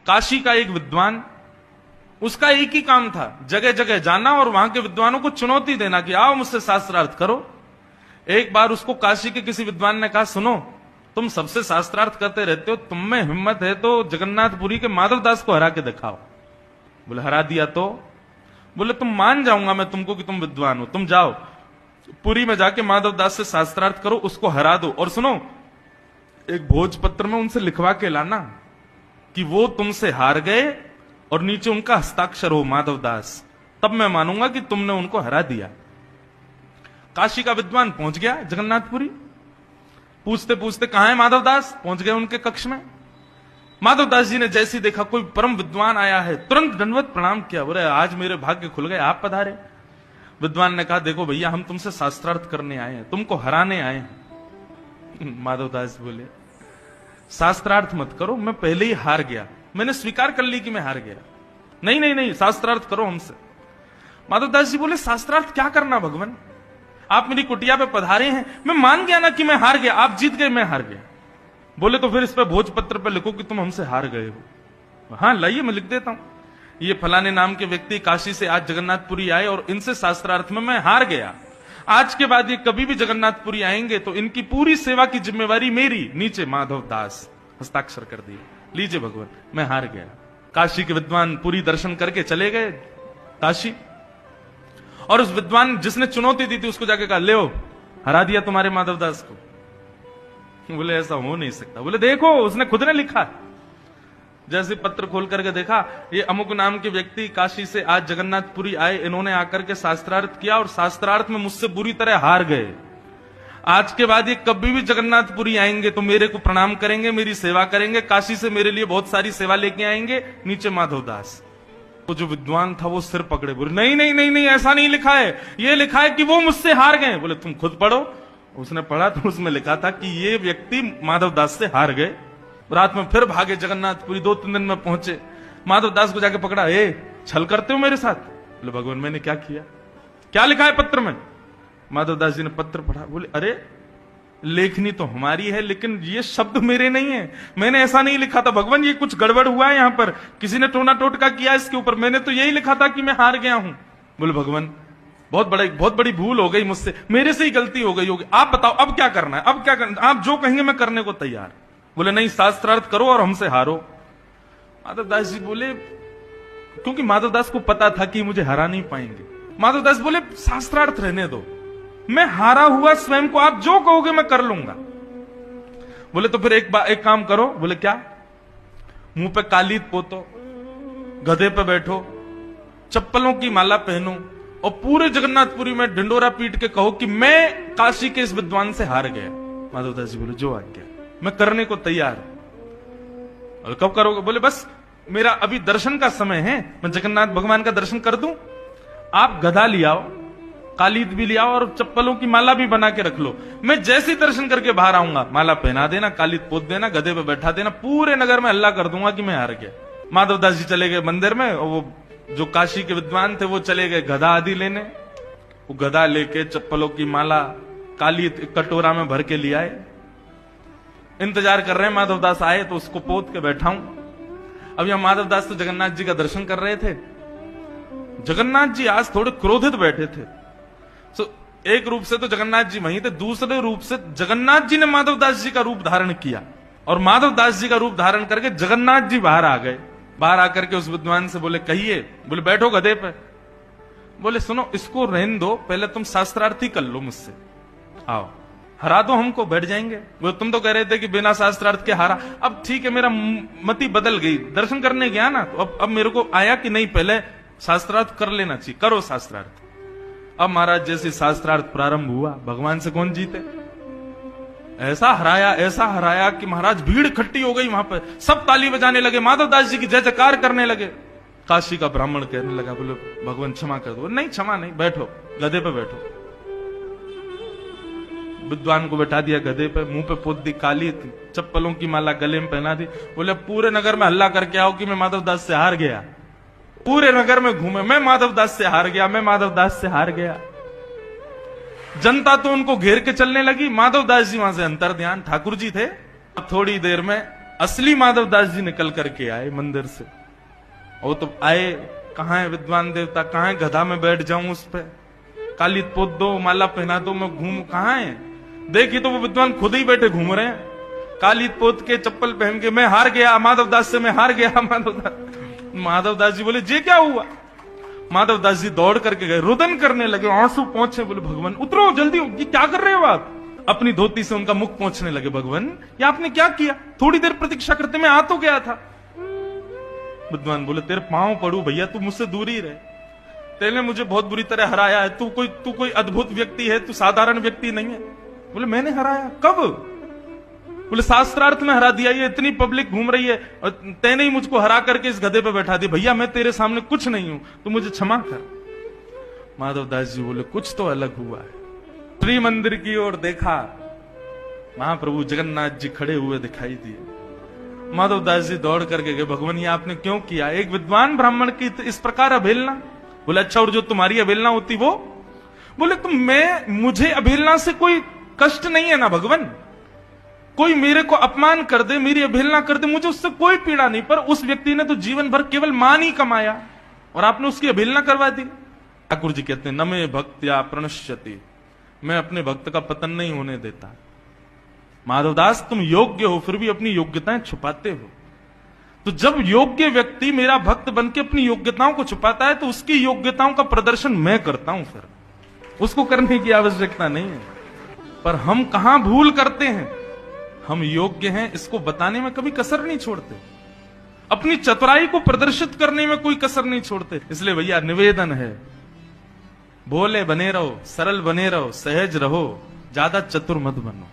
काशी का एक विद्वान, उसका एक ही काम था जगह जगह जाना और वहां के विद्वानों को चुनौती देना कि आओ मुझसे शास्त्रार्थ करो। एक बार उसको काशी के किसी विद्वान ने कहा, सुनो तुम सबसे शास्त्रार्थ करते रहते हो, तुम में हिम्मत है तो जगन्नाथपुरी के माधवदास को हरा के दिखाओ। बोले हरा दिया तो? बोले तुम मान जाऊंगा मैं तुमको कि तुम विद्वान हो, तुम जाओ पुरी में जाके माधवदास से शास्त्रार्थ करो, उसको हरा दो, और सुनो एक भोजपत्र में उनसे लिखवा के लाना कि वो तुमसे हार गए और नीचे उनका हस्ताक्षर हो माधवदास, तब मैं मानूंगा कि तुमने उनको हरा दिया। काशी का विद्वान पहुंच गया जगन्नाथपुरी, पूछते पूछते कहां है माधवदास, पहुंच गए उनके कक्ष में। माधवदास जी ने जैसी देखा कोई परम विद्वान आया है, तुरंत दंडवत प्रणाम किया, बोले आज मेरे भाग्य खुल गए, आप पधारे। विद्वान ने कहा, देखो भैया हम तुमसे शास्त्रार्थ करने आए हैं, तुमको हराने आए हैं। माधवदास बोले शास्त्रार्थ मत करो, मैं पहले ही हार गया, मैंने स्वीकार कर ली कि मैं हार गया। नहीं नहीं नहीं, शास्त्रार्थ करो हमसे। माधवदास जी बोले शास्त्रार्थ क्या करना भगवान, आप मेरी कुटिया पे पधारे हैं, मैं मान गया ना कि मैं हार गया, आप जीत गए मैं हार गया। बोले तो फिर इस पे भोजपत्र पे लिखो कि तुम हमसे हार गए हो। हाँ लाइए मैं लिख देता हूं, ये फलाने नाम के व्यक्ति काशी से आज जगन्नाथपुरी आए और इनसे शास्त्रार्थ में मैं हार गया, आज के बाद ये कभी भी जगन्नाथपुरी आएंगे तो इनकी पूरी सेवा की जिम्मेवारी मेरी। नीचे माधवदास हस्ताक्षर कर दिए, लीजिए भगवान मैं हार गया। काशी के विद्वान पूरी दर्शन करके चले गए काशी, और उस विद्वान जिसने चुनौती दी थी उसको जाके कहा, ले हरा दिया तुम्हारे माधवदास को। बोले ऐसा हो नहीं सकता। बोले देखो उसने खुद ने लिखा। जैसे पत्र खोल करके देखा, ये अमुक नाम के व्यक्ति काशी से आज जगन्नाथपुरी आए, इन्होंने आकर के शास्त्रार्थ किया और शास्त्रार्थ में मुझसे बुरी तरह हार गए, आज के बाद ये कभी भी जगन्नाथपुरी आएंगे तो मेरे को प्रणाम करेंगे, मेरी सेवा करेंगे, काशी से मेरे लिए बहुत सारी सेवा लेके आएंगे। नीचे माधवदास। तो जो विद्वान था वो सिर पकड़े, बोले नहीं नहीं नहीं नहीं, ऐसा नहीं लिखा है, ये लिखा है कि वो मुझसे हार गए। बोले तुम खुद पढ़ो। उसने पढ़ा तो उसमें लिखा था कि ये व्यक्ति माधवदास से हार गए। रात में फिर भागे जगन्नाथपुरी, 2-3 दिन में पहुंचे। माधवदास को जाके पकड़ा, छल करते हो मेरे साथ? बोले भगवान मैंने क्या किया, क्या लिखा है पत्र में? माधवदास जी ने पत्र पढ़ा, बोले अरे लेखनी तो हमारी है लेकिन ये शब्द मेरे नहीं है, मैंने ऐसा नहीं लिखा था भगवान, ये कुछ गड़बड़ हुआ है, यहां पर किसी ने टोना टोटका किया इसके ऊपर, मैंने तो यही लिखा था कि मैं हार गया हूं। बोले भगवान बहुत बड़ी भूल हो गई मुझसे, मेरे से ही गलती हो गई होगी, आप बताओ अब क्या करना है, अब क्या करना, आप जो कहेंगे मैं करने को तैयार। बोले नहीं शास्त्रार्थ करो और हमसे हारो। माधवदास जी बोले, क्योंकि माधवदास को पता था कि मुझे हरा नहीं पाएंगे, माधवदास बोले शास्त्रार्थ रहने दो, मैं हारा हुआ स्वयं को आप जो कहोगे मैं कर लूंगा। बोले तो फिर एक काम करो। बोले क्या? मुंह पे कालीत पोतो, गधे पे बैठो, चप्पलों की माला पहनो और पूरे जगन्नाथपुरी में ढिंडोरा पीट के कहो कि मैं काशी के इस विद्वान से हार गया। माधवदास जी बोले जो आज्ञा, मैं करने को तैयार हूं। और कब करोगे? बोले बस मेरा अभी दर्शन का समय है, मैं जगन्नाथ भगवान का दर्शन कर दूं, आप गधा ले आओ, कालीद भी ले आओ और चप्पलों की माला भी बना के रख लो, मैं जैसे ही दर्शन करके बाहर आऊंगा माला पहना देना, कालीद पोत देना, गधे पे बैठा देना, पूरे नगर में हल्ला कर दूंगा कि मैं हार गया। माधवदास जी चले गए मंदिर में और वो जो काशी के विद्वान थे वो चले गए गधा आदि लेने। वो गधा लेके चप्पलों की माला कालीद कटोरा में भर के ले आए। इंतजार कर रहे हैं माधवदास आए तो उसको पोत के बैठा हूं। अब यहां माधवदास तो जगन्नाथ जी का दर्शन कर रहे थे। जगन्नाथ जी आज थोड़े क्रोधित बैठे थे। तो एक रूप से तो जगन्नाथ जी वहीं थे, दूसरे रूप से जगन्नाथ जी ने माधवदास जी का रूप धारण किया और माधवदास जी का रूप धारण करके जगन्नाथ जी बाहर आ गए। बाहर आकर के उस विद्वान से बोले कहिए। बोले बैठो गधे पे। बोले सुनो इसको रहने दो, पहले तुम शास्त्रार्थी कर लो मुझसे, आओ हरा दो हमको, बैठ जाएंगे। वो तुम तो कह रहे थे कि बिना शास्त्रार्थ के हारा, अब ठीक है मेरा मति बदल गई, दर्शन करने गया ना तो अब मेरे को आया कि नहीं पहले शास्त्रार्थ कर लेना चाहिए, करो शास्त्रार्थ। अब महाराज जैसे शास्त्रार्थ प्रारंभ हुआ, भगवान से कौन जीते, ऐसा हराया कि महाराज भीड़ इकट्ठी हो गई वहां पर, सब ताली बजाने लगे, माधवदास जी की जय जयकार करने लगे। काशी का ब्राह्मण कहने लगा, बोले भगवान क्षमा कर दो। नहीं क्षमा नहीं, बैठो गधे पे बैठो। विद्वान को बैठा दिया गधे पे, मुंह पे पोत दी काली, चप्पलों की माला गले में पहना दी। बोले पूरे नगर में हल्ला करके आओ कि मैं माधवदास से हार गया। पूरे नगर में घूमे, मैं माधवदास से हार गया, मैं माधवदास से हार गया। जनता तो उनको घेर के चलने लगी। माधवदास जी वहां से अंतर ध्यान, ठाकुर जी थे। थोड़ी देर में असली माधवदास जी निकल करके आए मंदिर से। वो तो आए, कहाँ है विद्वान देवता, कहाँ है, गधा में बैठ जाऊं उस पे, काली पोत दो, माला पहना दो, मैं घूम, कहाँ है। देखी तो वो विद्वान खुद ही बैठे घूम रहे हैं, काली पोत के, चप्पल पहन के। मैं हार गया माधवदास से, मैं हार गया माधवदास। माधवदास जी बोले जे क्या हुआ। माधवदास जी दौड़ करके गए, रुदन करने लगे, आंसू पहुंचे। बोले भगवान उतरो जल्दी, ये क्या कर रहे हो आप। अपनी धोती से उनका मुख पोंछने लगे। भगवान ये आपने क्या किया, थोड़ी देर प्रतीक्षा करते, मैं आ तो गया था। विद्वान बोले तेरे पांव पड़ू भैया, तू मुझसे दूर ही रहे, तेने मुझे बहुत बुरी तरह हराया है, तू कोई अद्भुत व्यक्ति है, तू साधारण व्यक्ति नहीं है। बोले मैंने हराया, कब। बोले शास्त्रार्थ में हरा दिया, ये इतनी पब्लिक घूम रही है और तैने ही मुझको हरा करके इस गधे पे बैठा दिया। भैया मैं तेरे सामने कुछ नहीं हूं, तू मुझे क्षमा कर। माधवदास जी बोले कुछ तो अलग हुआ है। श्री मंदिर की ओर देखा, महाप्रभु जगन्नाथ जी खड़े हुए दिखाई दिए। माधवदास जी दौड़ करके गए, भगवान ये आपने क्यों किया, एक विद्वान ब्राह्मण की इस प्रकार अवहेलना। बोले अच्छा, और जो तुम्हारी अवहेलना होती वो। बोले मुझे अवहेलना से कोई कष्ट नहीं है ना भगवान, कोई मेरे को अपमान कर दे, मेरी अवहेलना कर दे, मुझे उससे कोई पीड़ा नहीं, पर उस व्यक्ति ने तो जीवन भर केवल मान ही कमाया और आपने उसकी अवहेलना करवा दी। ठाकुर जी कहते हैं न मे भक्त्या प्रणश्यति, मैं अपने भक्त का पतन नहीं होने देता। माधवदास तुम योग्य हो फिर भी अपनी योग्यताएं छुपाते हो। तो जब योग्य व्यक्ति मेरा भक्त बन के अपनी योग्यताओं को छुपाता है तो उसकी योग्यताओं का प्रदर्शन मैं करता हूं, फिर उसको करने की आवश्यकता नहीं है। पर हम कहां भूल करते हैं, हम योग्य हैं इसको बताने में कभी कसर नहीं छोड़ते, अपनी चतुराई को प्रदर्शित करने में कोई कसर नहीं छोड़ते। इसलिए भैया निवेदन है, भोले बने रहो, सरल बने रहो, सहज रहो, ज्यादा चतुर मत बनो।